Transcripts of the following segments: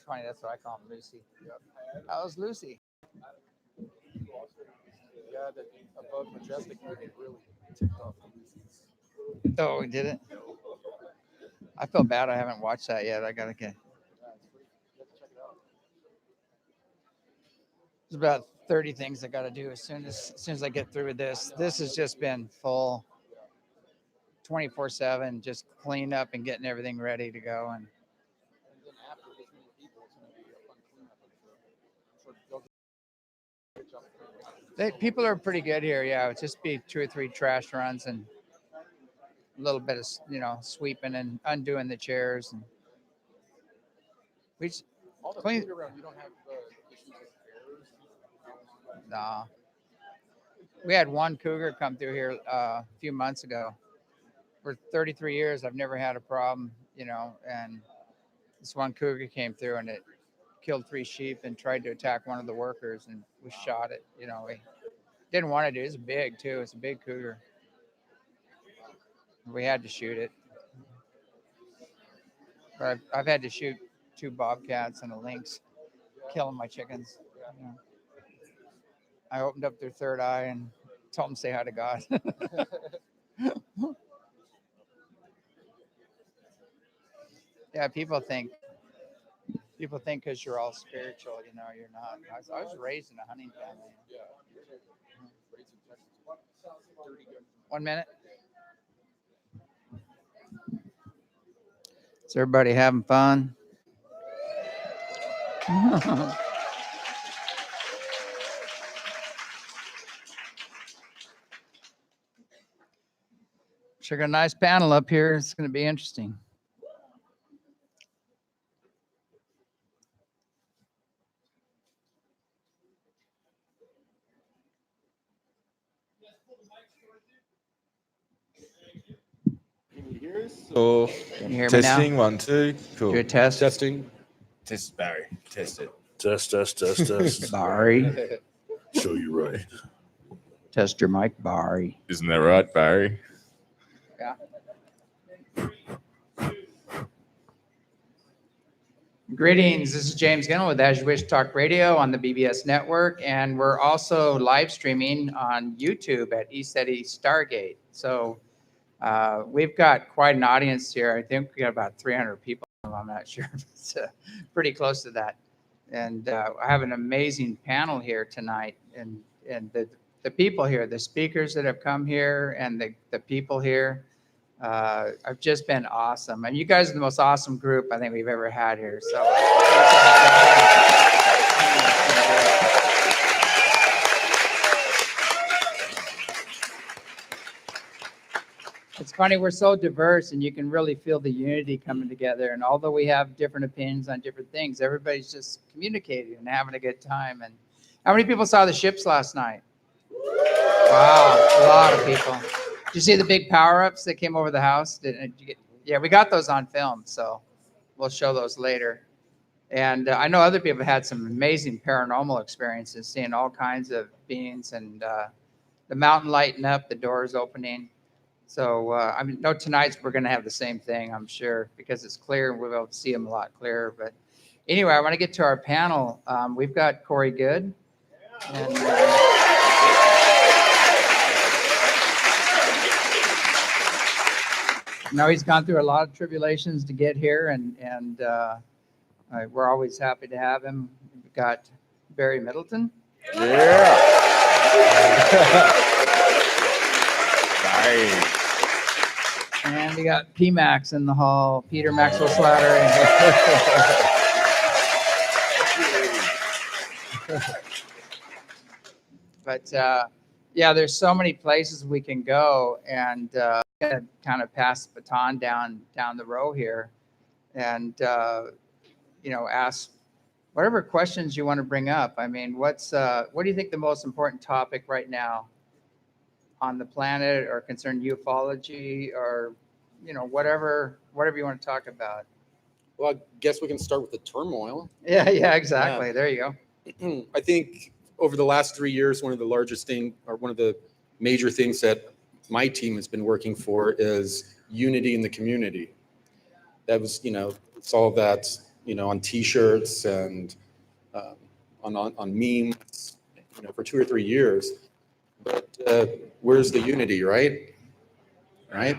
It's funny. That's what I call him, Lucy. How's Lucy? Yeah, that above Majestic, they really ticked off the Lucy's. Oh, we did it. I feel bad. I haven't watched that yet. I gotta get. Yeah, it's free. You have to check it out. There's about 30 things I got to do as soon as I get through with this. This has just been full 24/7, just cleaning up and getting everything ready to go. And then after this many people, it's going to be a fun cleanup, I'm sure. I'm sure they'll do a great job of cleaning. people are pretty good here. Yeah, it'll just be 2 or 3 trash runs and a little bit of sweeping and undoing the chairs, and we just All the clean. food around, you don't have issues with errors. Nah. We had one cougar come through here a few months ago. For 33 years, I've never had a problem, and this one cougar came through and it killed 3 sheep and tried to attack one of the workers, and we shot it. We didn't want to do it. It's big too. It's a big cougar. We had to shoot it. But I've had to shoot 2 bobcats and a lynx, killing my chickens. I opened up their third eye and told them to say hi to God. Yeah, people think because you're all spiritual, you're not. I was raised in a hunting family. Yeah. Raised in Texas. Dirty good. 1 minute. Is everybody having fun? Sure got a nice panel up here. It's going to be interesting. Can you hear us? Or Can you hear me now? testing 1, 2, cool. Do a test. Testing. Test Barry. Test it. Test. Barry. Show you right. Test your mic, Barry. Isn't that right, Barry? Yeah. Greetings. This is James Ginnell with As You Wish Talk Radio on the BBS network, and we're also live streaming on YouTube at Eceti Stargate. So we've got quite an audience here. I think we got about 300 people. I'm not sure. It's pretty close to that. And I have an amazing panel here tonight, and the people here, the speakers that have come here, and the people here. I've just been awesome. And you guys are the most awesome group I think we've ever had here. So it's funny, we're so diverse and you can really feel the unity coming together. And although we have different opinions on different things, everybody's just communicating and having a good time. And how many people saw the ships last night? Wow, a lot of people. Did you see the big power-ups that came over the house? Yeah, we got those on film, so we'll show those later. And I know other people had some amazing paranormal experiences, seeing all kinds of beings, and the mountain lighting up, the doors opening. So tonight's we're going to have the same thing, I'm sure, because it's clear and we'll be able to see them a lot clearer. But anyway, I want to get to our panel. We've got Corey Good. And, he's gone through a lot of tribulations to get here, and we're always happy to have him. We've got Barry Middleton. Yeah. Barry. And we got P-Max in the hall, Peter Maxwell Slatter. But yeah, there's so many places we can go, and kind of pass the baton down the row here, and ask whatever questions you want to bring up. I mean, what do you think the most important topic right now on the planet, or concerning ufology, or whatever you want to talk about? Well, I guess we can start with the turmoil. Yeah, exactly. Yeah. There you go. I think over the last 3 years, one of the major things that my team has been working for is unity in the community. That was, it's all that on T-shirts and on memes, for 2 or 3 years. But where's the unity, right? Right?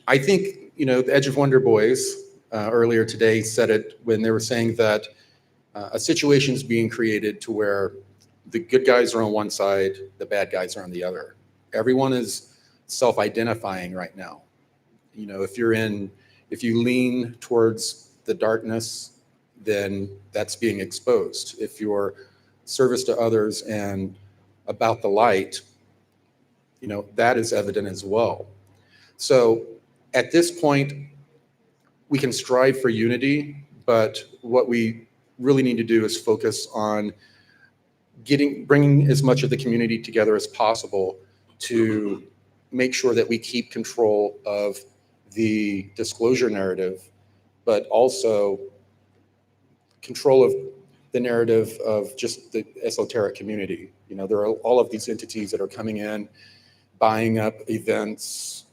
I think, the Edge of Wonder boys earlier today said it when they were saying that a situation is being created to where the good guys are on one side, the bad guys are on the other. Everyone is self-identifying right now. If you lean towards the darkness, then that's being exposed. If you're service to others and about the light, that is evident as well. So at this point, we can strive for unity, but what we really need to do is focus on bringing as much of the community together as possible to make sure that we keep control of the disclosure narrative, but also control of the narrative of just the esoteric community. There are all of these entities that are coming in, buying up events,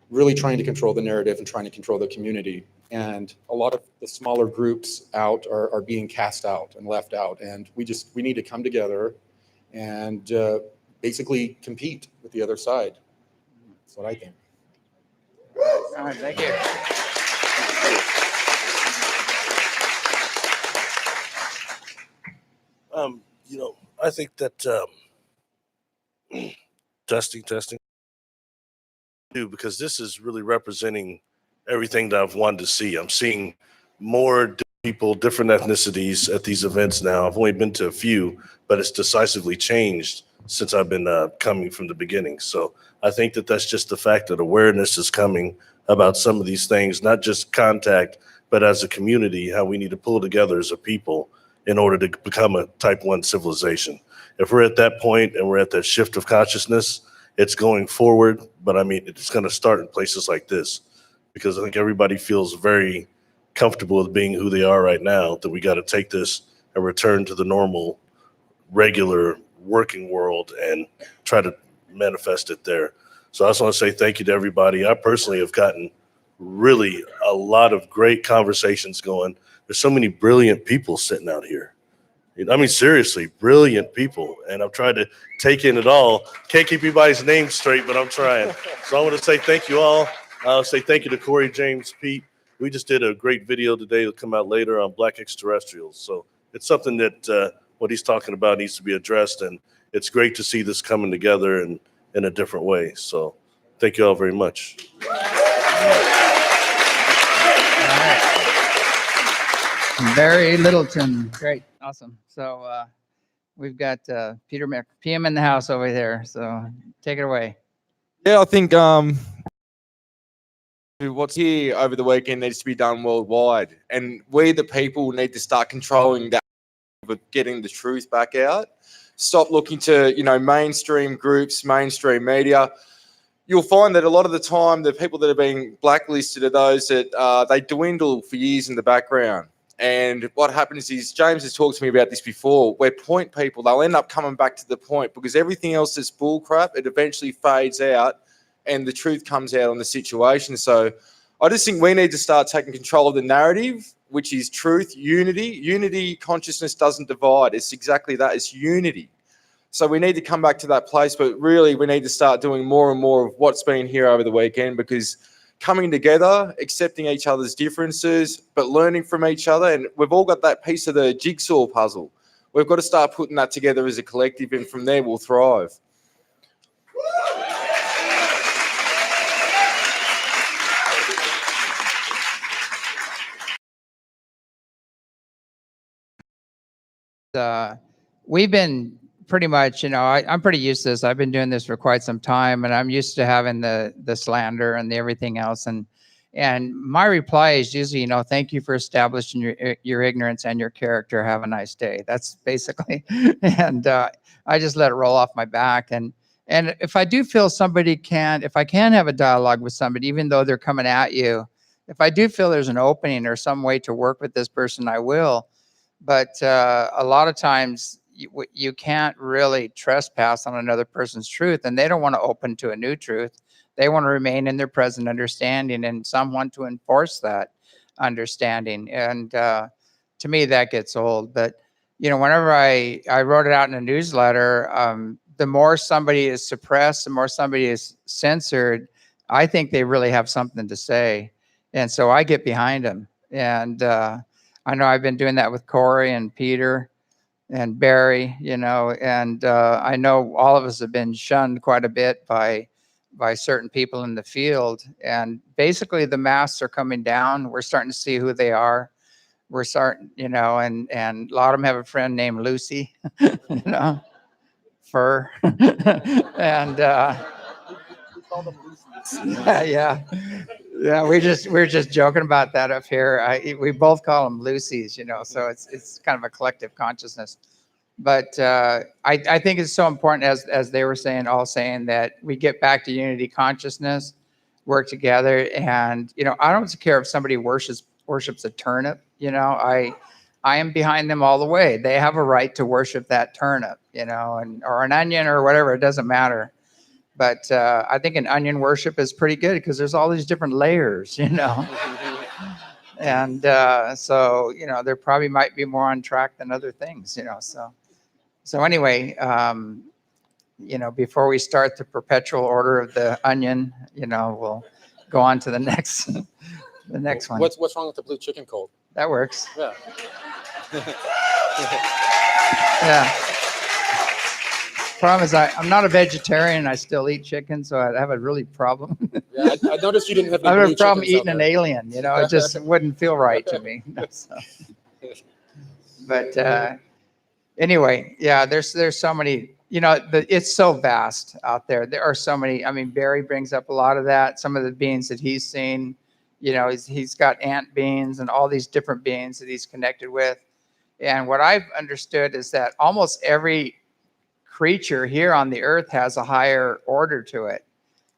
really trying to control the narrative and trying to control the community. And a lot of the smaller groups are being cast out and left out. And we need to come together and basically compete with the other side. That's what I think. All right, thank you. I think that testing too, because this is really representing everything that I've wanted to see. I'm seeing more people, different ethnicities at these events now. I've only been to a few, but it's decisively changed since I've been coming from the beginning. So I think that that's just the fact that awareness is coming about some of these things, not just contact, but as a community, how we need to pull together as a people in order to become a type 1 civilization. If we're at that point and we're at that shift of consciousness, it's going forward, but I mean, it's going to start in places like this, because I think everybody feels very comfortable with being who they are right now, that we got to take this and return to the normal, regular working world and try to manifest it there. So I just want to say thank you to everybody. I personally have gotten really a lot of great conversations going. There's so many brilliant people sitting out here. I mean, seriously, brilliant people. And I'm trying to take in it all. Can't keep everybody's name straight, but I'm trying. So I want to say thank you all. I'll say thank you to Corey, James, Pete. We just did a great video today. It'll come out later on Black extraterrestrials. So it's something that what he's talking about needs to be addressed. And it's great to see this coming together in a different way. So thank you all very much. Barry Littleton, great, awesome. So we've got Peter PM in the house over there. So take it away. Yeah, I think what's here over the weekend needs to be done worldwide, and we the people need to start controlling that, but getting the truth back out. Stop looking to mainstream groups, mainstream media. You'll find that a lot of the time the people that are being blacklisted are those that they dwindle for years in the background. And what happens is, James has talked to me about this before, where point people, they'll end up coming back to the point because everything else is bull crap. It eventually fades out and the truth comes out on the situation. So I just think we need to start taking control of the narrative, which is truth, unity. Unity consciousness doesn't divide. It's exactly that. It's unity. So we need to come back to that place, but really we need to start doing more and more of what's been here over the weekend, because coming together, accepting each other's differences, but learning from each other. And we've all got that piece of the jigsaw puzzle. We've got to start putting that together as a collective, and from there we'll thrive. We've been pretty much, I'm pretty used to this. I've been doing this for quite some time, and I'm used to having the slander and the everything else. And my reply is usually, thank you for establishing your ignorance and your character. Have a nice day. That's basically, and I just let it roll off my back. And if I do feel if I can have a dialogue with somebody, even though they're coming at you, if I do feel there's an opening or some way to work with this person, I will. But a lot of times you can't really trespass on another person's truth, and they don't want to open to a new truth. They want to remain in their present understanding, and some want to enforce that. understanding. And to me, that gets old. But, whenever I wrote it out in a newsletter, the more somebody is suppressed, the more somebody is censored, I think they really have something to say. And so I get behind them. And I know I've been doing that with Corey and Peter and Barry, and I know all of us have been shunned quite a bit by certain people in the field. And basically the masks are coming down. We're starting to see who they are. We're starting, and a lot of them have a friend named Lucy, Fur. And yeah. We're just joking about that up here. We both call them Lucy's, so it's kind of a collective consciousness. But I think it's so important, as they were saying, that we get back to unity consciousness, work together. And, I don't care if somebody worships a turnip, I am behind them all the way. They have a right to worship that turnip, or an onion or whatever, it doesn't matter. But I think an onion worship is pretty good because there's all these different layers, and so there probably might be more on track than other things, so anyway, before we start the perpetual order of the onion, we'll go on to the next one. What's wrong with the blue chicken cold? That works. Yeah. Yeah. Problem is, I'm not a vegetarian. I still eat chicken, so I have a really problem. Yeah, I noticed you didn't have any I have blue a problem chickens out eating an there. alien. It just wouldn't feel right to me. So. But anyway, yeah, there's so many. It's so vast out there. There are so many. I mean, Barry brings up a lot of that. Some of the beings that he's seen. He's got ant beings and all these different beings that he's connected with. And what I've understood is that almost every creature here on the earth has a higher order to it.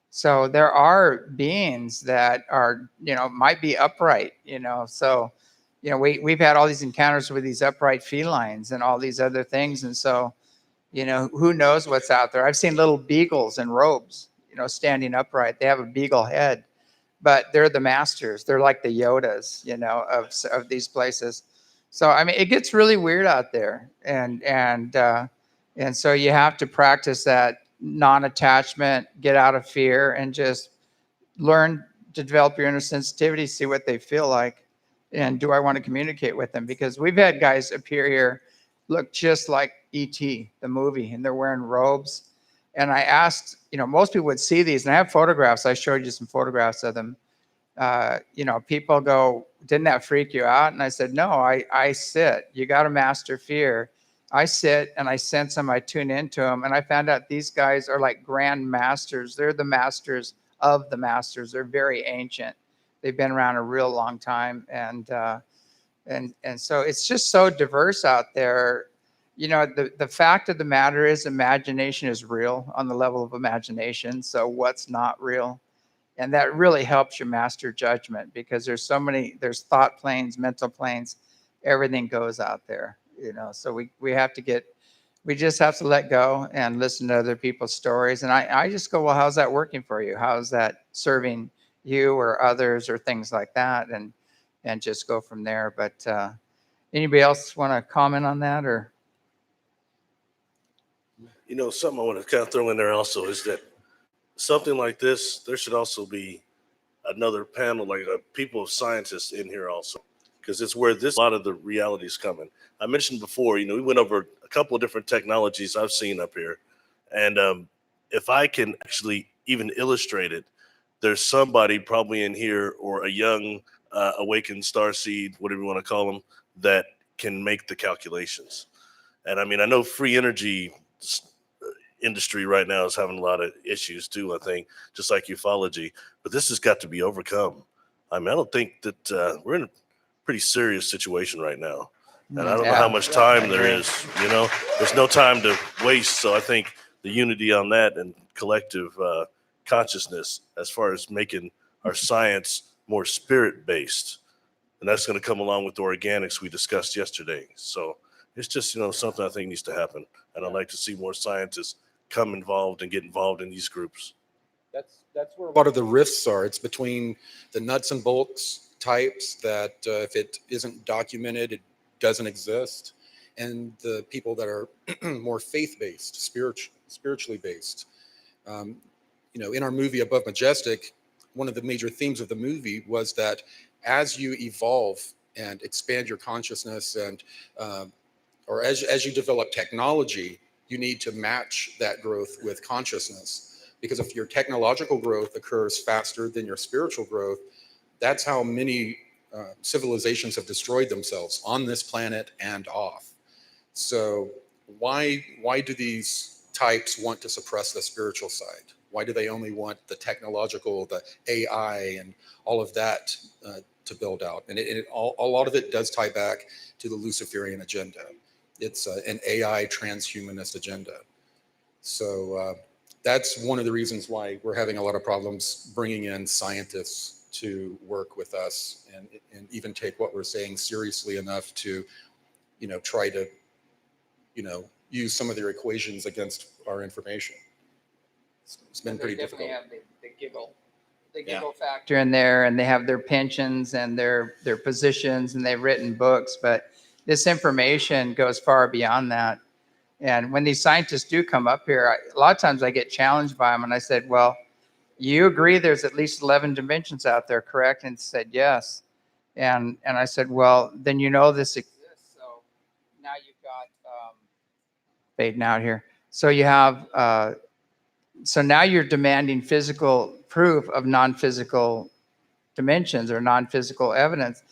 So there are beings that are, might be upright, so, we've had all these encounters with these upright felines and all these other things. And so, who knows what's out there? I've seen little beagles in robes, standing upright. They have a beagle head, but they're the masters. They're like the Yodas, of these places. So, I mean, it gets really weird out there. And so you have to practice that non-attachment, get out of fear, and just learn to develop your inner sensitivity, see what they feel like, and do I want to communicate with them? Because we've had guys appear here, look just like E.T., the movie, and they're wearing robes. And I asked, most people would see these, and I have photographs. I showed you some photographs of them. People go, didn't that freak you out? And I said, no, I sit. You got to master fear. I sit and I sense them, I tune into them, and I found out these guys are like grand masters. They're the masters of the masters. They're very ancient. They've been around a real long time, and so it's just so diverse out there. The fact of the matter is, imagination is real on the level of imagination. So what's not real? And that really helps you master judgment, because there's thought planes, mental planes, everything goes out there. So we just have to let go and listen to other people's stories. And I just go, well, how's that working for you? How's that serving you or others or things like that? And just go from there. But anybody else want to comment on that? Or Something I want to kind of throw in there also is that something like this, there should also be another panel, like people of scientists in here also, because it's where a lot of the reality is coming. I mentioned before, we went over a couple of different technologies I've seen up here. And if I can actually even illustrate it, there's somebody probably in here, or a young awakened starseed, whatever you want to call them, that can make the calculations. And I mean, I know free energy industry right now is having a lot of issues too, I think, just like ufology. But this has got to be overcome. I mean, I don't think that we're in a pretty serious situation right now. And I don't know how much time there is, there's no time to waste. So I think the unity on that and collective consciousness, as far as making our science more spirit-based, and that's going to come along with the organics we discussed yesterday. So it's just, something I think needs to happen. And I'd like to see more scientists come involved and get involved in these groups. That's where a lot of the rifts are. It's between the nuts and bolts types that if it isn't documented, it doesn't exist. And the people that are more faith-based, spiritually based. In our movie Above Majestic, one of the major themes of the movie was that as you evolve and expand your consciousness and or as you develop technology, you need to match that growth with consciousness. Because if your technological growth occurs faster than your spiritual growth, that's how many civilizations have destroyed themselves on this planet and off. So why do these types want to suppress the spiritual side? Why do they only want the technological, the AI, and all of that to build out? And a lot of it does tie back to the Luciferian agenda. It's an AI transhumanist agenda. So that's one of the reasons why we're having a lot of problems bringing in scientists to work with us and even take what we're saying seriously enough to, try to, use some of their equations against our information. It's been pretty difficult. They definitely have the giggle factor in there, and they have their pensions and their positions, and they've written books, but this information goes far beyond that. And when these scientists do come up here, a lot of times I get challenged by them, and I said, well, you agree there's at least 11 dimensions out there, correct? And said, yes. And I said, well, then this exists. So now you've got fading out here. So you have, so now you're demanding physical proof of non-physical dimensions or non-physical evidence.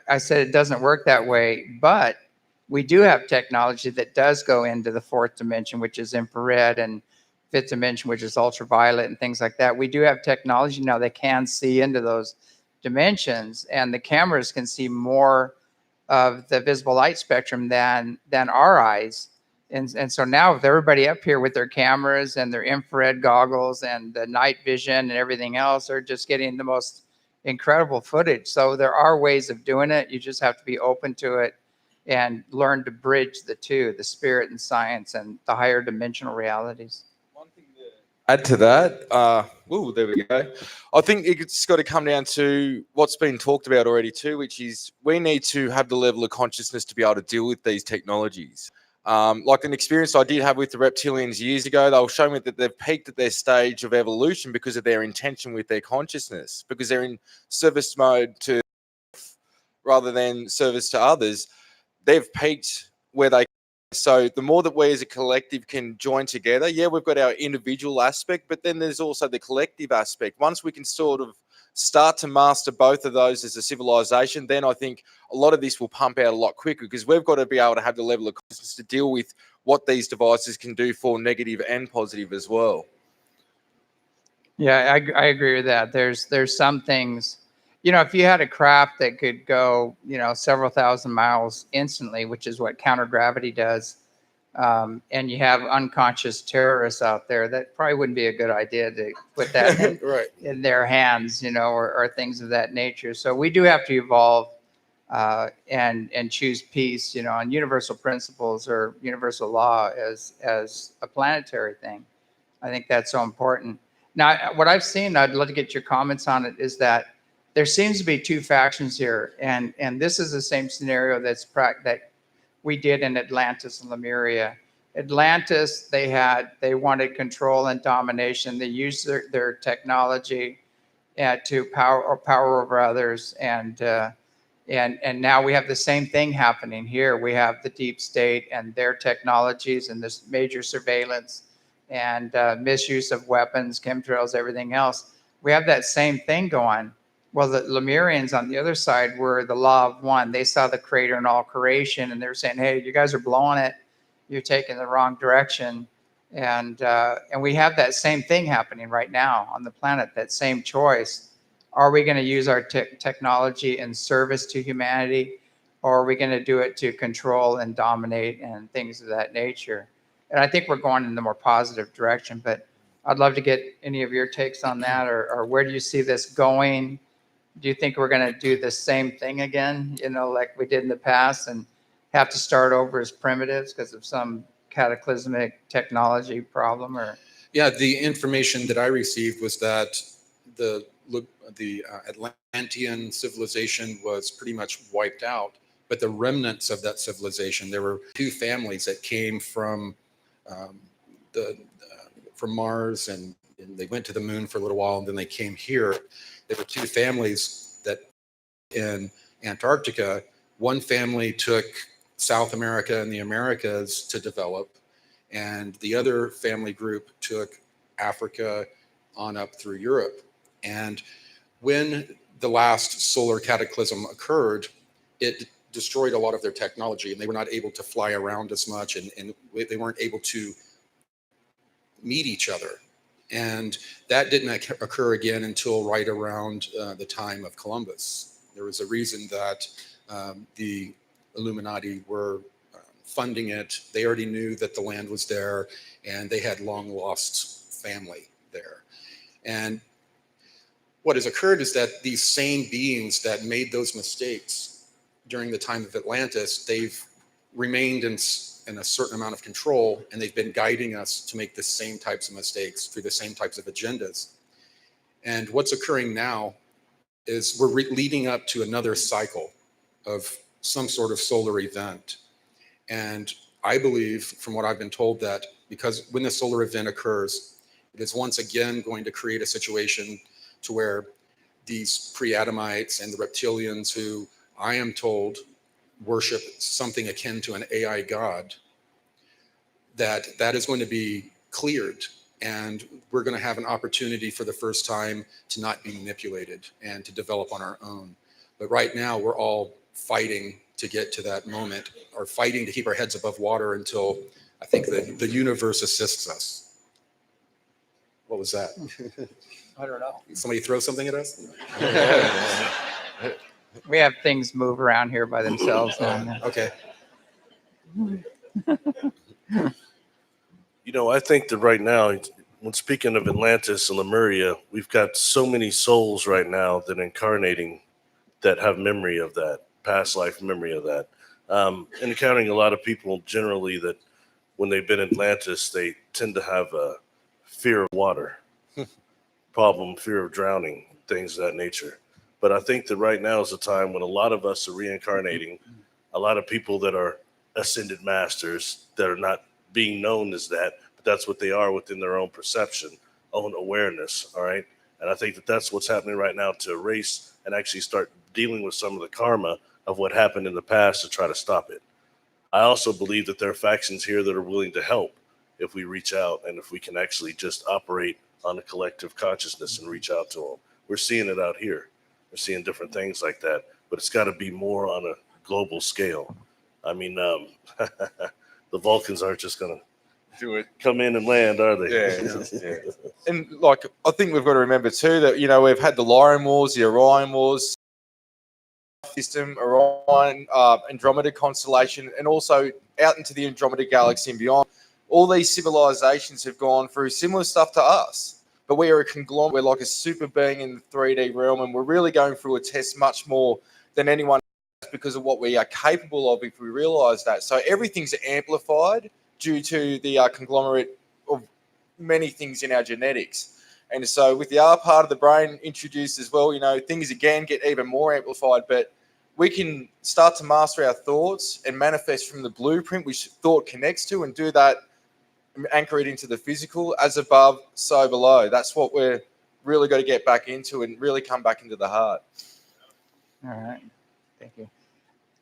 I said it doesn't work that way, but we do have technology that does go into the fourth dimension, which is infrared, and fifth dimension, which is ultraviolet and things like that. We do have technology now that can see into those dimensions, and the cameras can see more of the visible light spectrum than our eyes. And so now with everybody up here with their cameras and their infrared goggles and the night vision and everything else, they're just getting the most incredible footage. So there are ways of doing it. You just have to be open to it and learn to bridge the two, the spirit and science and the higher dimensional realities. One thing to add to that, there we go. I think it's got to come down to what's been talked about already too, which is we need to have the level of consciousness to be able to deal with these technologies. Like an experience I did have with the reptilians years ago, they were showing me that they've peaked at their stage of evolution because of their intention with their consciousness, because they're in service mode to rather than service to others. They've peaked where they. So the more that we as a collective can join together, we've got our individual aspect, but then there's also the collective aspect. Once we can sort of start to master both of those as a civilization, then I think a lot of this will pump out a lot quicker, because we've got to be able to have the level of consciousness to deal with what these devices can do for negative and positive as well. Yeah, I agree with that. There's some things, if you had a craft that could go, several thousand miles instantly, which is what counter-gravity does, and you have unconscious terrorists out there, that probably wouldn't be a good idea to put that in, Right. in their hands, or things of that nature. So we do have to evolve and choose peace, on universal principles or universal law as a planetary thing. I think that's so important. Now, what I've seen, I'd love to get your comments on it, is that there seems to be two factions here, and this is the same scenario that we did in Atlantis and Lemuria. Atlantis, they wanted control and domination. They used their technology to power over others, and now we have the same thing happening here. We have the deep state and their technologies and this major surveillance and misuse of weapons, chemtrails, everything else. We have that same thing going. Well, the Lemurians on the other side were the law of one. They saw the creator in all creation, and they're saying, hey, you guys are blowing it. You're taking the wrong direction. And we have that same thing happening right now on the planet, that same choice. Are we going to use our technology in service to humanity, or are we going to do it to control and dominate and things of that nature? And I think we're going in the more positive direction, but I'd love to get any of your takes on that, or where do you see this going? Do you think we're going to do the same thing again, like we did in the past, and have to start over as primitives because of some cataclysmic technology problem? Or Yeah, the information that I received was that the the Atlantean civilization was pretty much wiped out, but the remnants of that civilization, there were two families that came from from Mars, and they went to the moon for a little while, and then they came here. There were two families that in Antarctica. One family took South America and the Americas to develop, and the other family group took Africa on up through Europe. And when the last solar cataclysm occurred, it destroyed a lot of their technology, and they were not able to fly around as much, and they weren't able to meet each other. And that didn't occur again until right around the time of Columbus. There was a reason that the Illuminati were funding it. They already knew that the land was there, and they had long lost family there. And what has occurred is that these same beings that made those mistakes during the time of Atlantis, they've remained in a certain amount of control, and they've been guiding us to make the same types of mistakes through the same types of agendas. And what's occurring now is we're leading up to another cycle of some sort of solar event. And I believe, from what I've been told, that because when the solar event occurs, it is once again going to create a situation to where these pre-Adamites and the reptilians, who I am told worship something akin to an AI god, that is going to be cleared, and we're going to have an opportunity for the first time to not be manipulated and to develop on our own. But right now we're all fighting to get to that moment, or fighting to keep our heads above water until I think the universe assists us. What was that? I don't know. Somebody throw something at us? We have things move around here by themselves now. Okay. You know, I think that right now, when speaking of Atlantis and Lemuria, we've got so many souls right now that are incarnating that have memory of that, past life memory of that. And encountering a lot of people generally that when they've been in Atlantis, they tend to have a fear of water problem, fear of drowning, things of that nature. But I think that right now is a time when a lot of us are reincarnating, a lot of people that are ascended masters that are not being known as that, but that's what they are within their own perception, own awareness, all right? And I think that that's what's happening right now, to erase and actually start dealing with some of the karma of what happened in the past to try to stop it. I also believe that there are factions here that are willing to help if we reach out and if we can actually just operate on a collective consciousness and reach out to them. We're seeing it out here. We're seeing different things like that, but it's got to be more on a global scale. I mean, the Vulcans aren't just going to Do it. come in and land, are they? Yeah. And like, I think we've got to remember too that, you know, we've had the Lyran Wars, the Orion Wars, system, Orion, Andromeda constellation, and also out into the Andromeda galaxy and beyond. All these civilizations have gone through similar stuff to us, but we are a conglomerate. We're like a super being in the 3D realm, and we're really going through a test much more than anyone else because of what we are capable of if we realize that. So everything's amplified due to the conglomerate of many things in our genetics. And so with the R part of the brain introduced as well, you know, things again get even more amplified, but we can start to master our thoughts and manifest from the blueprint which thought connects to, and do that, anchor it into the physical, as above, so below. That's what we're really got to get back into and really come back into the heart. All right. Thank you.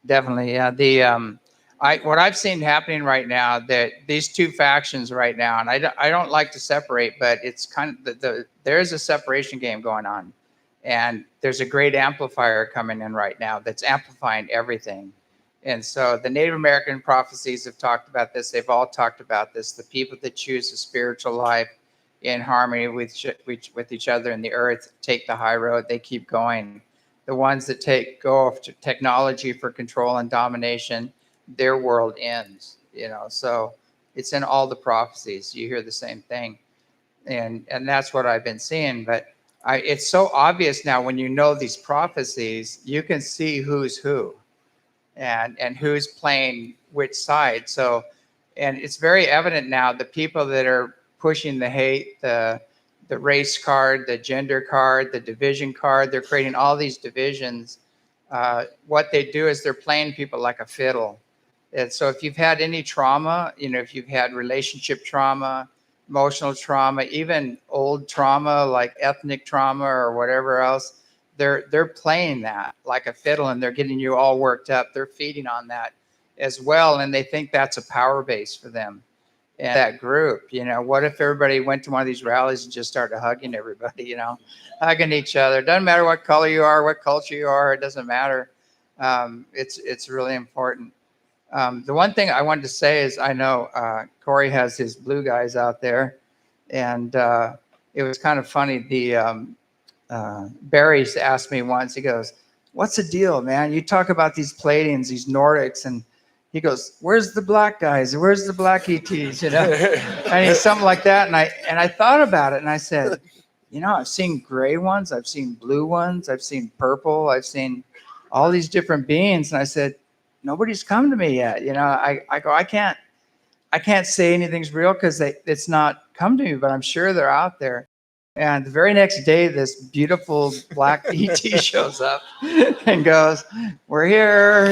Definitely. Yeah. What I've seen happening right now, that these two factions right now, and I don't like to separate, but it's kind of there is a separation game going on, and there's a great amplifier coming in right now that's amplifying everything. And so the Native American prophecies have talked about this. They've all talked about this. The people that choose a spiritual life in harmony with each other and the earth take the high road. They keep going. The ones that go after technology for control and domination, their world ends. You know, so it's in all the prophecies. You hear the same thing, and that's what I've been seeing. But it's so obvious now when you know these prophecies, you can see who's who. And who's playing which side. So, and it's very evident now, the people that are pushing the hate, the the race card, the gender card, the division card. They're creating all these divisions. What they do is they're playing people like a fiddle. And so if you've had any trauma, if you've had relationship trauma, emotional trauma, even old trauma like ethnic trauma or whatever else, they're playing that like a fiddle, and they're getting you all worked up. They're feeding on that as well, and they think that's a power base for them. And that group, what if everybody went to one of these rallies and just started hugging everybody, hugging each other? It doesn't matter what color you are, what culture you are, it doesn't matter. It's really important. The one thing I wanted to say is I know Corey has his blue guys out there, and it was kind of funny. Barry asked me once, he goes, "What's the deal, man? You talk about these Pleiadians, these Nordics," and he goes, "Where's the black guys? Where's the black ETs?" And he's something like that. And I thought about it, and I said, I've seen gray ones, I've seen blue ones, I've seen purple, I've seen all these different beings, and I said, nobody's come to me yet. I go, I can't say anything's real because it's not come to me, but I'm sure they're out there. And the very next day, this beautiful black ET shows up and goes, "We're here,"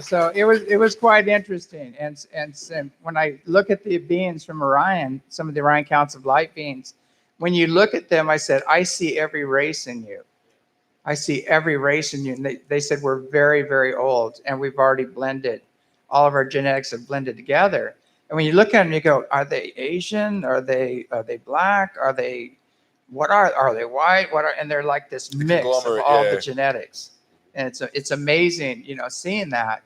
So it was quite interesting. And when I look at the beings from Orion, some of the Orion Counts of Light beings, when you look at them, I said, I see every race in you. I see every race in you. And they said, we're very, very old, and we've already blended. All of our genetics have blended together. And when you look at them, you go, are they Asian? Are they black? Are they white? And they're like this mix of all the genetics. And it's amazing, seeing that.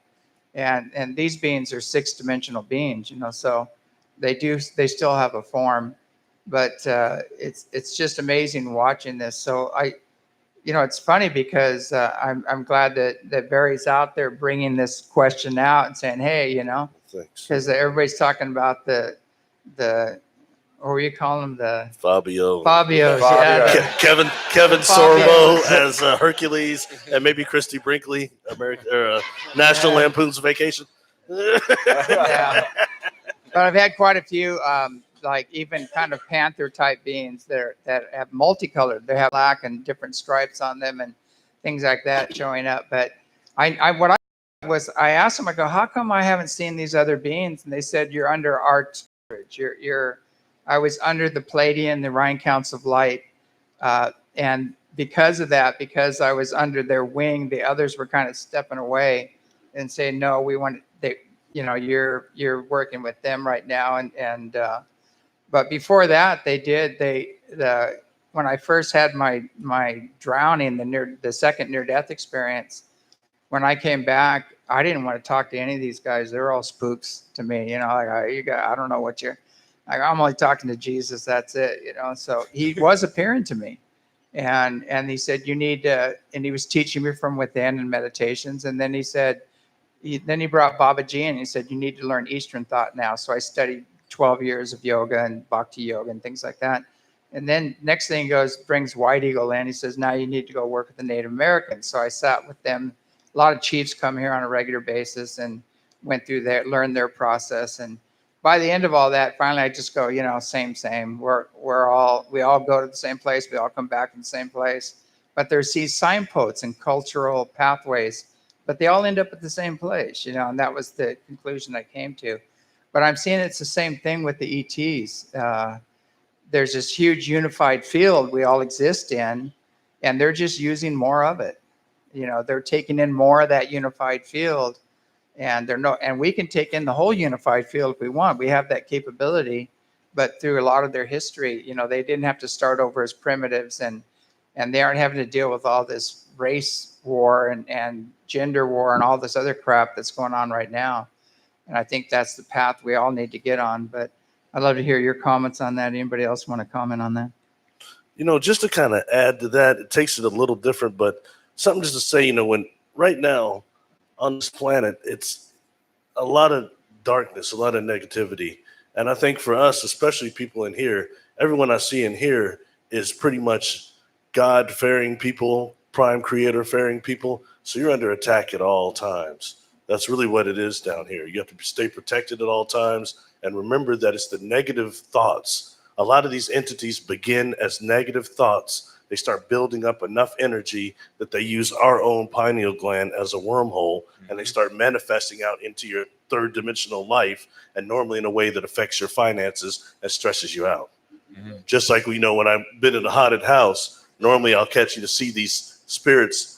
And these beings are 6-dimensional beings, so they still have a form, but it's just amazing watching this. So it's funny because I'm glad that Barry's out there bringing this question out and saying, hey, because everybody's talking about the what were you calling them? The Fabios. Yeah. Kevin Sorbo as Hercules, and maybe Christy Brinkley, National Lampoon's Vacation. Yeah. But I've had quite a few, like even kind of panther type beings that have multicolored. They have black and different stripes on them and things like that showing up. But I asked them, I go, how come I haven't seen these other beings? And they said, you're under our coverage. I was under the Pleiadian, the Orion Counts of Light. And because of that, because I was under their wing, the others were kind of stepping away and saying, no, we want you're working with them right now. But before that, when I first had my drowning, the second near-death experience, when I came back, I didn't want to talk to any of these guys. They're all spooks to me, I don't know what I'm only talking to Jesus. That's it, So he was appearing to me, and he said, you need to, and he was teaching me from within and meditations. And then he said, then he brought Babaji in and he said, you need to learn Eastern thought now. So I studied 12 years of yoga and bhakti yoga and things like that. And then next thing brings White Eagle in. He says, now you need to go work with the Native Americans. So I sat with them. A lot of chiefs come here on a regular basis and went through learned their process. And by the end of all that, finally, I just go, same. We all go to the same place. We all come back from the same place. But there's these signposts and cultural pathways, but they all end up at the same place, and that was the conclusion I came to. But I'm seeing it's the same thing with the ETs. There's this huge unified field we all exist in, and they're just using more of it. They're taking in more of that unified field. And we can take in the whole unified field if we want. We have that capability, but through a lot of their history, they didn't have to start over as primitives, and they aren't having to deal with all this race war and gender war and all this other crap that's going on right now. And I think that's the path we all need to get on. But I'd love to hear your comments on that. Anybody else want to comment on that? Just to kind of add to that, it takes it a little different, but something just to say, when right now, on this planet, it's a lot of darkness, a lot of negativity. And I think for us, especially people in here, everyone I see in here is pretty much God-fearing people, prime creator-fearing people. So you're under attack at all times. That's really what it is down here. You have to stay protected at all times. And remember that it's the negative thoughts. A lot of these entities begin as negative thoughts. They start building up enough energy that they use our own pineal gland as a wormhole, and they start manifesting out into your third dimensional life, and normally in a way that affects your finances and stresses you out. Just like we know when I've been in a haunted house, normally I'll catch you to see these spirits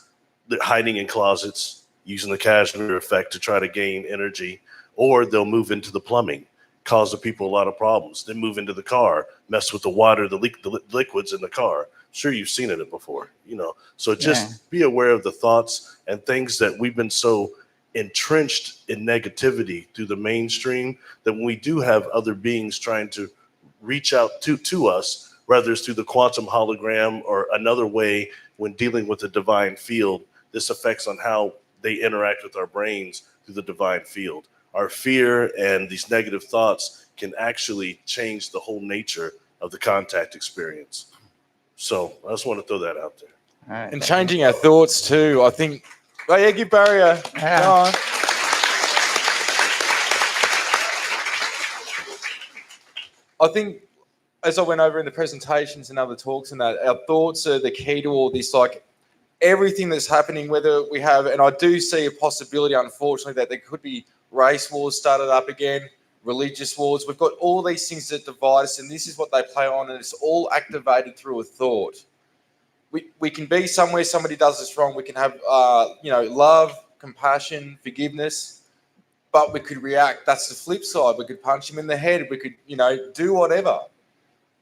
that hiding in closets, using the cashmere effect to try to gain energy, or they'll move into the plumbing, cause the people a lot of problems. Then move into the car, mess with the water, the liquids in the car. Sure, you've seen it before, you know. So just be aware of the thoughts and things that we've been so entrenched in negativity through the mainstream that when we do have other beings trying to reach out to us, whether it's through the quantum hologram or another way when dealing with the divine field, this affects on how they interact with our brains through the divine field. Our fear and these negative thoughts can actually change the whole nature of the contact experience. So I just want to throw that out there. All right. And changing our thoughts too. I think, oh yeah, give Barry a go on. I think as I went over in the presentations and other talks and that, our thoughts are the key to all this, like everything that's happening, whether we have, and I do see a possibility, unfortunately, that there could be race wars started up again, religious wars. We've got all these things that divide us, and this is what they play on, and it's all activated through a thought. We can be somewhere somebody does us wrong. We can have, love, compassion, forgiveness, but we could react. That's the flip side. We could punch him in the head. We could, do whatever.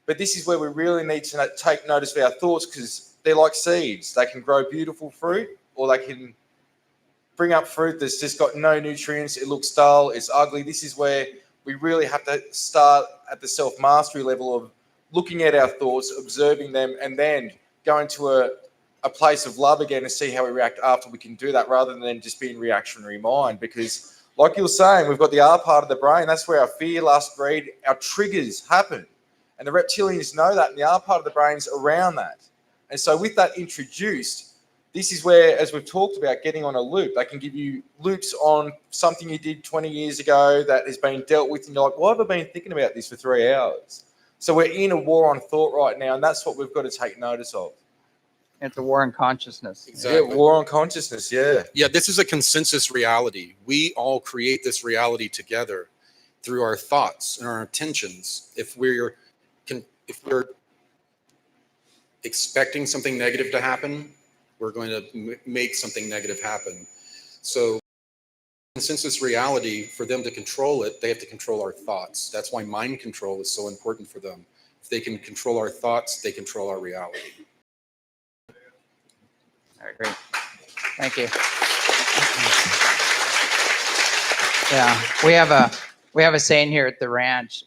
But this is where we really need to take notice of our thoughts, because they're like seeds. They can grow beautiful fruit, or they can bring up fruit that's just got no nutrients. It looks dull. It's ugly. This is where we really have to start at the self-mastery level of looking at our thoughts, observing them, and then going to a place of love again and see how we react after we can do that, rather than just being reactionary mind. Because like you were saying, we've got the R part of the brain. That's where our fear, lust, greed, our triggers happen. And the reptilians know that, and the R part of the brain's around that. And so with that introduced, this is where, as we've talked about, getting on a loop, they can give you loops on something you did 20 years ago that has been dealt with, and you're like, why have I been thinking about this for 3 hours? So we're in a war on thought right now, and that's what we've got to take notice of. It's a war on consciousness. Exactly. Yeah, war on consciousness, yeah. Yeah, this is a consensus reality. We all create this reality together through our thoughts and our intentions. If we're expecting something negative to happen, we're going to make something negative happen. So consensus reality, for them to control it, they have to control our thoughts. That's why mind control is so important for them. If they can control our thoughts, they control our reality. All right, great. Thank you. Yeah, we have a saying here at the ranch.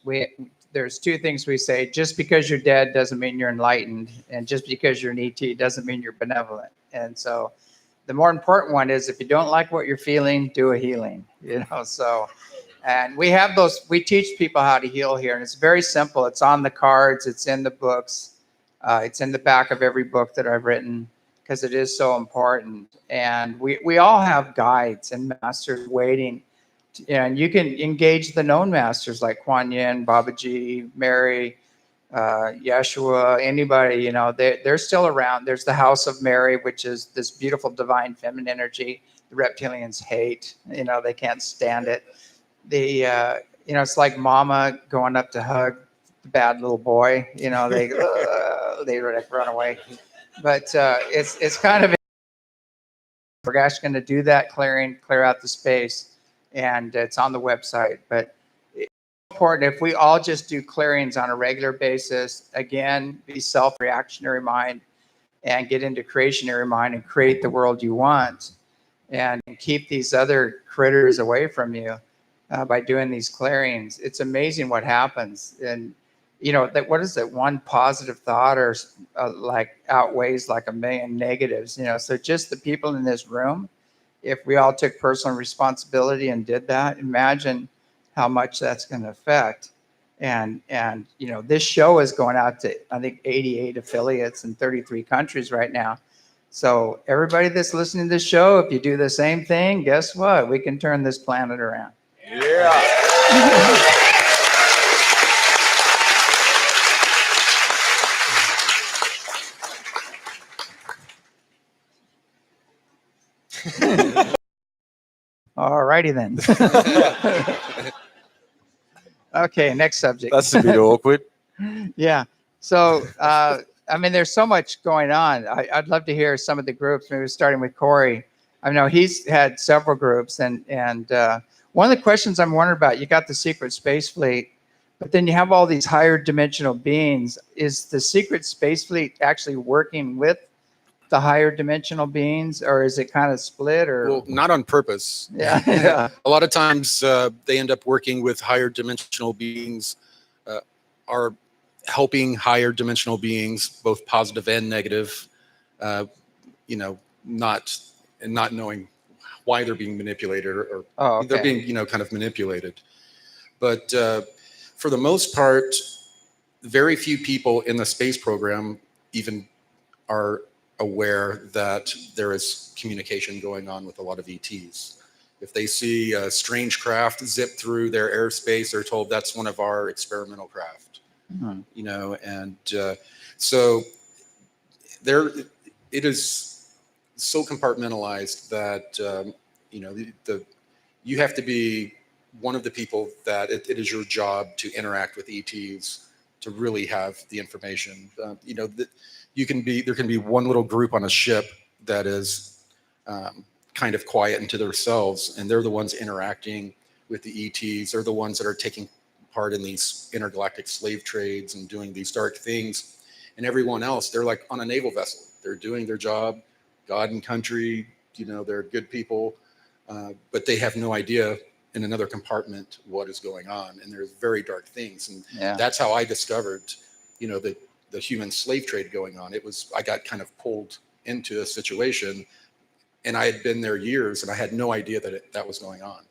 There's two things we say. Just because you're dead doesn't mean you're enlightened, and just because you're an ET doesn't mean you're benevolent. And so the more important one is, if you don't like what you're feeling, do a healing, so. And we teach people how to heal here, and it's very simple. It's on the cards, it's in the books, it's in the back of every book that I've written, because it is so important. And we all have guides and masters waiting. And you can engage the known masters like Kuan Yin, Babaji, Mary, Yeshua, anybody, they're still around. There's the House of Mary, which is this beautiful divine feminine energy the reptilians hate. They can't stand it. It's like mama going up to hug the bad little boy. They run away. But it's kind of, we're actually going to do that clear out the space. And it's on the website. But it's important if we all just do clearings on a regular basis, again, be self-reactionary mind and get into creationary mind and create the world you want, and keep these other critters away from you by doing these clearings. It's amazing what happens. And what is it? One positive thought or outweighs like a million negatives. So just the people in this room, if we all took personal responsibility and did that, imagine how much that's going to affect. And this show is going out to, I think, 88 affiliates in 33 countries right now. So everybody that's listening to this show, if you do the same thing, guess what? We can turn this planet around. Yeah. All righty then. Okay, next subject. That's a bit awkward. Yeah. So, I mean, there's so much going on. I'd love to hear some of the groups, maybe starting with Corey. I know he's had several groups, and one of the questions I'm wondering about, you got the secret space fleet, but then you have all these higher dimensional beings. Is the secret space fleet actually working with the higher dimensional beings, or is it kind of split? Or Well, not on purpose. yeah, yeah. A lot of times they end up working with higher dimensional beings, are helping higher dimensional beings, both positive and negative, not knowing why they're being manipulated or Oh, okay. they're being, kind of manipulated. But for the most part, very few people in the space program even are aware that there is communication going on with a lot of ETs. If they see a strange craft zip through their airspace, they're told that's one of our experimental craft. Mhm. And so there, it is so compartmentalized that you have to be one of the people that it is your job to interact with ETs to really have the information. There can be one little group on a ship that is kind of quiet into themselves, and they're the ones interacting with the ETs. They're the ones that are taking part in these intergalactic slave trades and doing these dark things. And everyone else, they're like on a naval vessel. They're doing their job, God and country, they're good people, but they have no idea in another compartment what is going on. And there's very dark things. And Yeah. that's how I discovered, the human slave trade going on. I got kind of pulled into a situation, and I had been there years and I had no idea that was going on.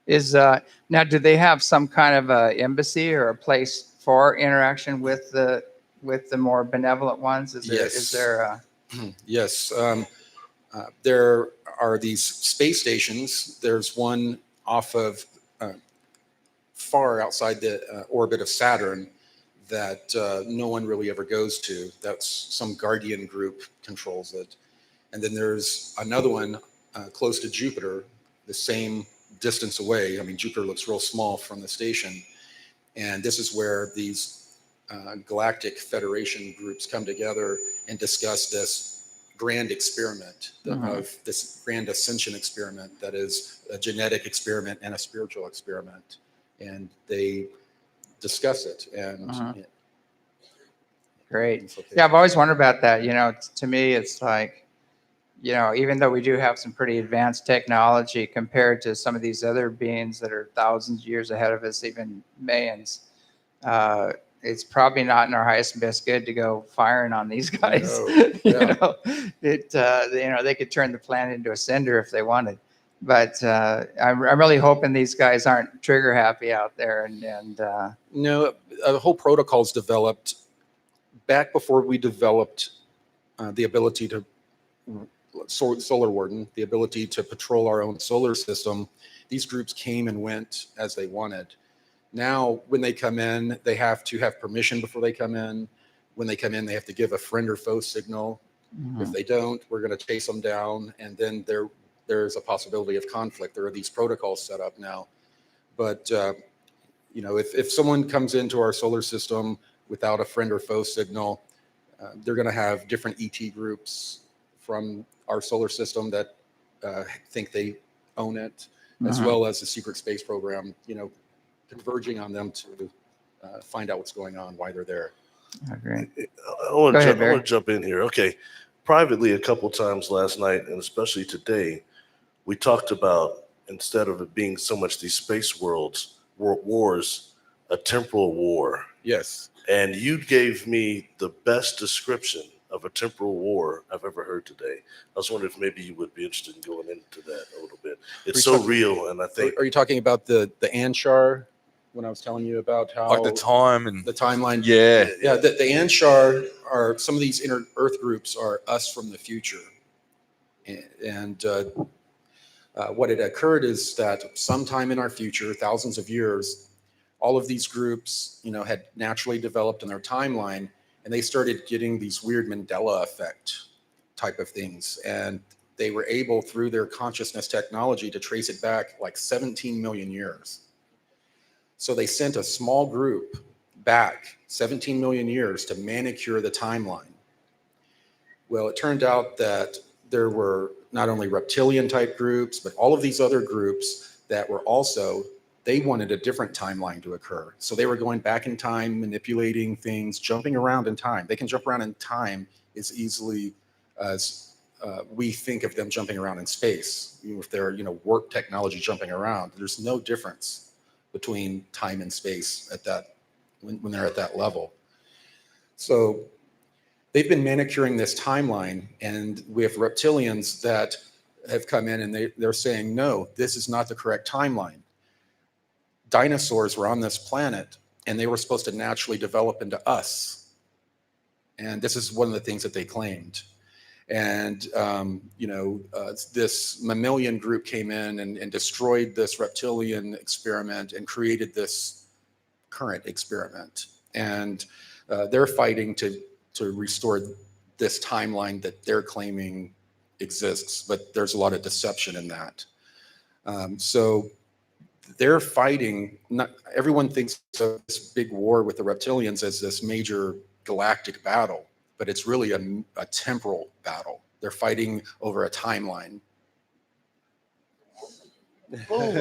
Is now, do they have some kind of a embassy or a place for interaction with the more benevolent ones? Is there, Yes. is there a, Yes. There are these space stations. There's one off of far outside the orbit of Saturn that no one really ever goes to. That's some guardian group controls it. And then there's another one close to Jupiter, the same distance away. I mean, Jupiter looks real small from the station. And this is where these galactic federation groups come together and discuss this grand experiment of this grand ascension experiment that is a genetic experiment and a spiritual experiment. And they discuss it. And great. Yeah, I've always wondered about that. To me, it's like, even though we do have some pretty advanced technology compared to some of these other beings that are thousands of years ahead of us, even millions, it's probably not in our highest and best good to go firing on these guys. No. Yeah. They could turn the planet into a cinder if they wanted. But I'm really hoping these guys aren't trigger happy out there. No, a whole protocol's developed back before we developed the ability to solar warden, the ability to patrol our own solar system. These groups came and went as they wanted. Now, when they come in, they have to have permission before they come in. When they come in, they have to give a friend or foe signal. If they don't, we're going to chase them down, and then there's a possibility of conflict. There are these protocols set up now. But if someone comes into our solar system without a friend or foe signal, they're going to have different ET groups from our solar system that think they own it, as well as the secret space program, converging on them to find out what's going on, why they're there. Okay. I want Go ahead, to Barry. jump in here. Okay. Privately, a couple times last night, and especially today, we talked about, instead of it being so much these space wars, a temporal war. Yes. And you gave me the best description of a temporal war I've ever heard today. I was wondering if maybe you would be interested in going into that a little bit. It's so real, and I think... Are you talking about the Anshar, when I was telling you about how... Like the time and the timeline? yeah. Yeah, the Anshar are some of these inner Earth groups are us from the future. And what had occurred is that sometime in our future, thousands of years, all of these groups, had naturally developed in their timeline, and they started getting these weird Mandela effect type of things. And they were able, through their consciousness technology, to trace it back like 17 million years. So they sent a small group back 17 million years to manicure the timeline. Well, it turned out that there were not only reptilian type groups, but all of these other groups that were also, they wanted a different timeline to occur. So they were going back in time, manipulating things, jumping around in time. They can jump around in time as easily as we think of them jumping around in space. Even if they're, warp technology jumping around, there's no difference between time and space at that, when they're at that level. So they've been manicuring this timeline, and we have reptilians that have come in and they're saying, no, this is not the correct timeline. Dinosaurs were on this planet and they were supposed to naturally develop into us. And this is one of the things that they claimed. And, this mammalian group came in and destroyed this reptilian experiment and created this current experiment. And they're fighting to restore this timeline that they're claiming exists, but there's a lot of deception in that. So they're fighting, not everyone thinks of this big war with the reptilians as this major galactic battle, but it's really a temporal battle. They're fighting over a timeline. Boom.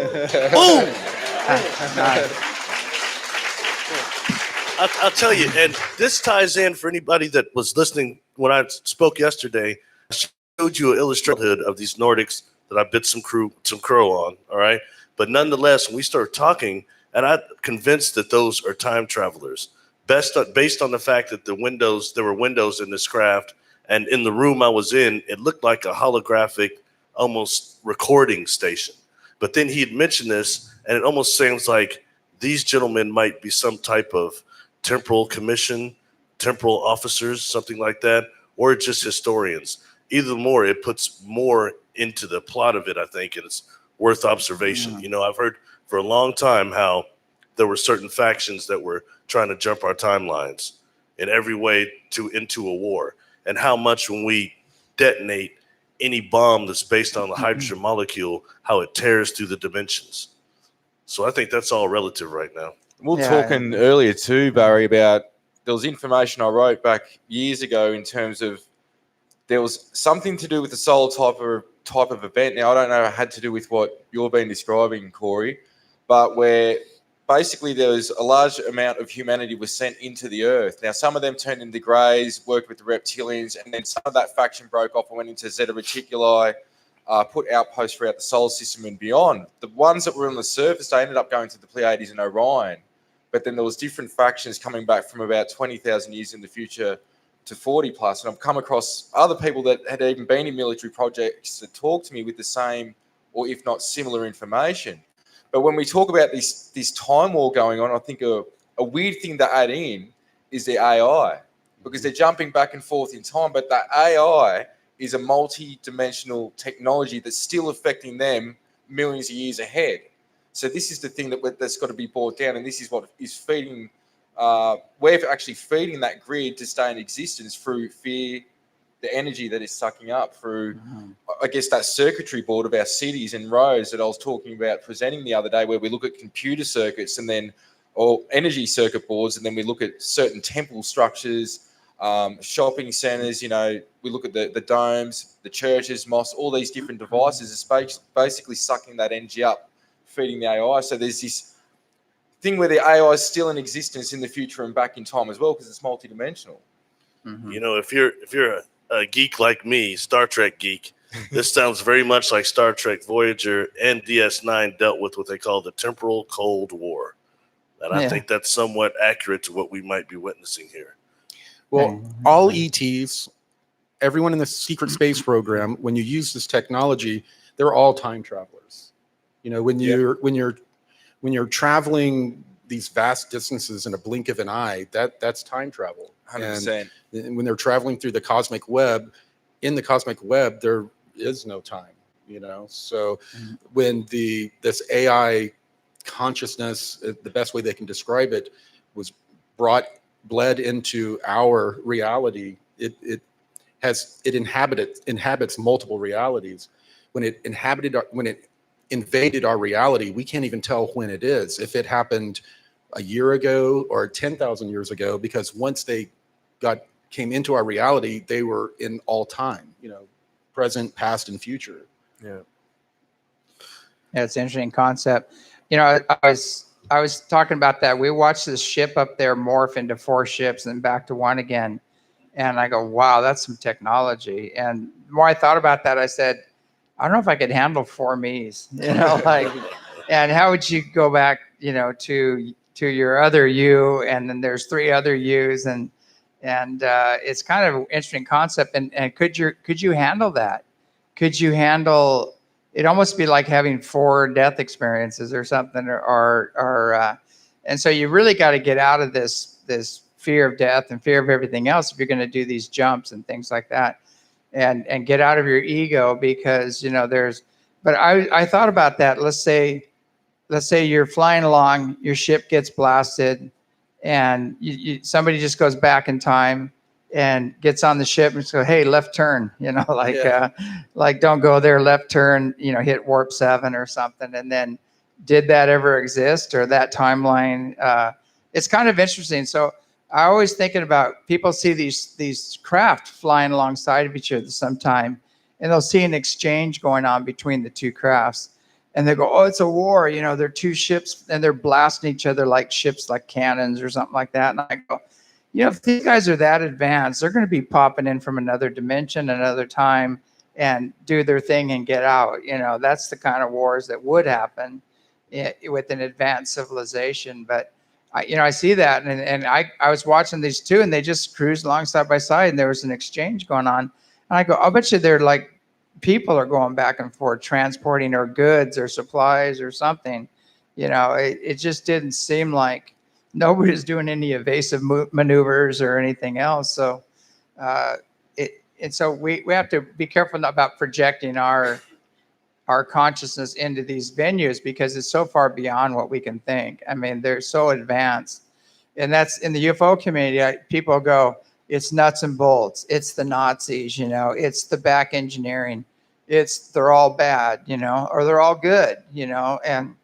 I'll tell you, and this ties in for anybody that was listening when I spoke yesterday. I showed you an illustration of these Nordics that I bit some crow on, all right? But nonetheless, when we started talking, and I'm convinced that those are time travelers, based on the fact that there were windows in this craft, and in the room I was in, it looked like a holographic, almost recording station. But then he had mentioned this, and it almost sounds like these gentlemen might be some type of Temporal Commission, temporal officers, something like that, or just historians. Either more, it puts more into the plot of it, I think, and it's worth observation. I've heard for a long time how there were certain factions that were trying to jump our timelines in every way into a war, and how much when we detonate any bomb that's based on the hydrogen molecule, how it tears through the dimensions. So I think that's all relative right now. We were talking earlier too, Barry, about there was information I wrote back years ago in terms of there was something to do with the solar type of event. Now, I don't know if it had to do with what you've been describing, Corey, but where basically there was a large amount of humanity was sent into the Earth. Now, some of them turned into greys, worked with the reptilians, and then some of that faction broke off and went into Zeta Reticuli, put outposts throughout the solar system and beyond. The ones that were on the surface, they ended up going to the Pleiades and Orion. But then there was different factions coming back from about 20,000 years in the future to 40 plus. And I've come across other people that had even been in military projects that talked to me with the same, or if not similar information. But when we talk about this time war going on, I think a weird thing to add in is the AI, because they're jumping back and forth in time, but the AI is a multi-dimensional technology that's still affecting them millions of years ahead. So this is the thing that's got to be brought down, and this is what is feeding, we're actually feeding that grid to stay in existence through fear, the energy that is sucking up through, I guess, that circuitry board of our cities and roads that I was talking about presenting the other day, where we look at computer circuits and then, or energy circuit boards, and then we look at certain temple structures, shopping centers, we look at the domes, the churches, mosques, all these different devices is basically sucking that energy up, feeding the AI. So there's this thing where the AI is still in existence in the future and back in time as well, because it's multidimensional. If you're a geek like me, Star Trek geek, this sounds very much like Star Trek Voyager and DS9 dealt with what they call the Temporal Cold War. And I think that's somewhat accurate to what we might be witnessing here. Well, all ETs, everyone in the secret space program, when you use this technology, they're all time travelers. When you're traveling these vast distances in a blink of an eye, that's time travel. 100%. And when they're traveling through the cosmic web, in the cosmic web, there is no time, you know? So when this AI consciousness, the best way they can describe it, was bled into our reality, it inhabits multiple realities. When it invaded our reality, we can't even tell when it is, if it happened a year ago or 10,000 years ago, because once they came into our reality, they were in all time, you know, present, past, and future. Yeah. Yeah, it's an interesting concept. You know, I was talking about that. We watched this ship up there morph into 4 ships and then back to 1 again. And I go, wow, that's some technology. And the more I thought about that, I said, I don't know if I could handle 4 me's, you know, like, and how would you go back, you know, to your other you, and then there's 3 other yous, and it's kind of an interesting concept. And could you handle that? Could you handle? It'd almost be like having 4 death experiences or something, and so you really got to get out of this fear of death and fear of everything else if you're going to do these jumps and things like that, and get out of your ego, because, you know, but I thought about that. Let's say you're flying along, your ship gets blasted, and somebody just goes back in time and gets on the ship and just go, hey, left turn, you know, like, like, don't go there, left turn, you know, hit warp 7 or something. And then, did that ever exist, or that timeline? It's kind of interesting. So I always thinking about, people see these craft flying alongside of each other sometime, and they'll see an exchange going on between the 2 crafts. And they go, oh, it's a war. You know, they're 2 ships and they're blasting each other like ships, like cannons or something like that. And I go, you know, if these guys are that advanced, they're going to be popping in from another dimension, another time, and do their thing and get out. You know, that's the kind of wars that would happen with an advanced civilization. But I see that, and I was watching these 2, and they just cruised along side by side, and there was an exchange going on. And I go, I bet you they're like, people are going back and forth transporting or goods or supplies or something. You know, it just didn't seem like nobody's doing any evasive maneuvers or anything else. So and so we have to be careful about projecting our consciousness into these venues, because it's so far beyond what we can think. I mean, they're so advanced. And that's in the UFO community. People go, it's nuts and bolts. It's the Nazis, you know, it's the back engineering. They're all bad, you know, or they're all good, you know, and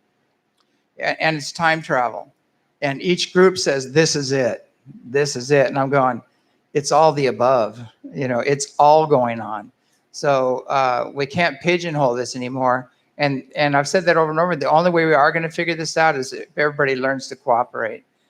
it's time travel. And each group says, this is it. This is it. And I'm going, it's all the above, you know, it's all going on. So we can't pigeonhole this anymore. And I've said that over and over. The only way we are going to figure this out is if everybody learns to cooperate.